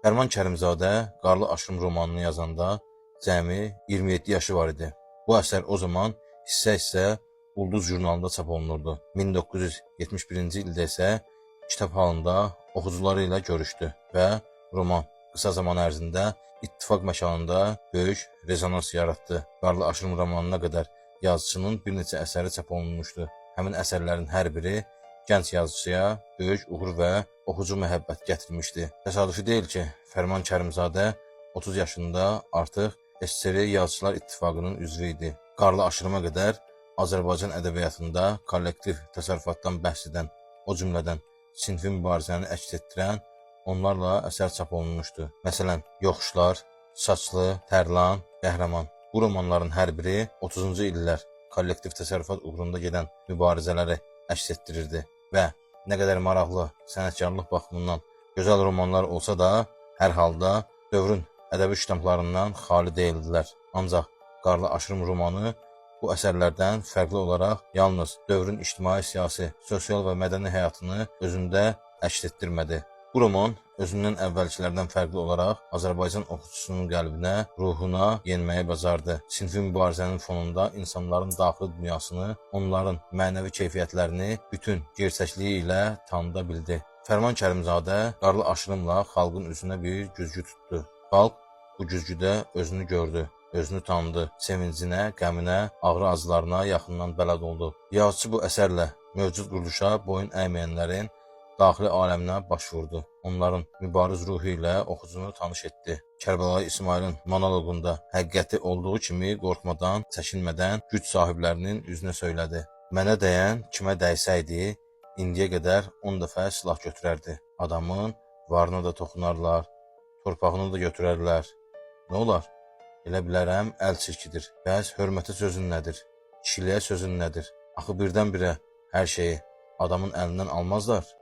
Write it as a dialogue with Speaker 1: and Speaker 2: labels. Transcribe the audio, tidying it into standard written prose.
Speaker 1: Fərman Kərimzadə Qarlı Aşırım romanını yazanda cəmi 27 yaşı var idi. Bu əsər o zaman hissə-hissə Ulduz jurnalında çap olunurdu. 1971-ci ildə isə kitab halında oxucuları ilə görüşdü və roman qısa zaman ərzində İttifaq məkanında böyük rezonans yaratdı. Qarlı Aşırım romanına qədər yazıçının bir neçə əsəri çap olunmuşdu. Həmin əsərlərin hər biri gənc yazıcıya böyük uğur və oxucu məhəbbət gətirmişdi. Təsadüfi deyil ki, Fərman Kərimzadə 30 yaşında artıq SSR Yazıçılar İttifaqının üzvü idi. Qarlı Aşırıma qədər Azərbaycan ədəbiyyatında kollektiv təsərrüfatdan bəhs edən, o cümlədən sinfi mübarizəni əks etdirən onlarla əsər çap olunmuşdu. Məsələn, Yoxuşlar, Saçlı, Tərlan, Qəhrəman. Bu romanların hər biri 30-cu illər kollektiv təsərrüfat uğrunda gedən mübarizələri əks etdirirdi və nə qədər maraqlı, sənətkarlıq baxımından gözəl romanlar olsa da, hər halda dövrün ədəbi ştamplarından xali deyildilər. Ancaq Qarlı Aşırım romanı bu əsərlərdən fərqli olaraq yalnız dövrün ictimai, siyasi, sosial və mədəni həyatını özündə əks etdirmədi. Bu roman özündən əvvəlkilərdən fərqli olaraq Azərbaycan oxucusunun qəlbinə, ruhuna yenməyi bacardı. Sinfi mübarizənin fonunda insanların daxili dünyasını, onların mənəvi keyfiyyətlərini bütün gerçəkliyi ilə tanıda bildi. Fərman Kərimzadə Qarlı Aşırımla xalqın üzünə bir güzgü tutdu. Xalq bu güzgüdə özünü gördü, özünü tanıdı, sevincinə, qəminə, ağrı-acılarına yaxından bələd oldu. Yazıçı bu əsərlə mövcud quruluşa boyun əyməyənlərin daxili aləminə baş vurdu. Onların mübariz ruhu ilə oxucunu tanış etdi. Kərbəlayı İsmailin monoloqunda həqiqəti olduğu kimi qorxmadan, çəkinmədən güc sahiblərinin üzünə söylədi. Mənə dəyən kimə dəysəydi, indiyə qədər 10 dəfə silah götürərdi. Adamın varına da toxunarlar, torpağını da götürərlər. Nə olar? Elə bilərəm, əl çirkidir. Bəs hörmətə sözün nədir? Kişiliyə sözün nədir? Axı birdən-birə hər şeyi adamın əlindən almazlar.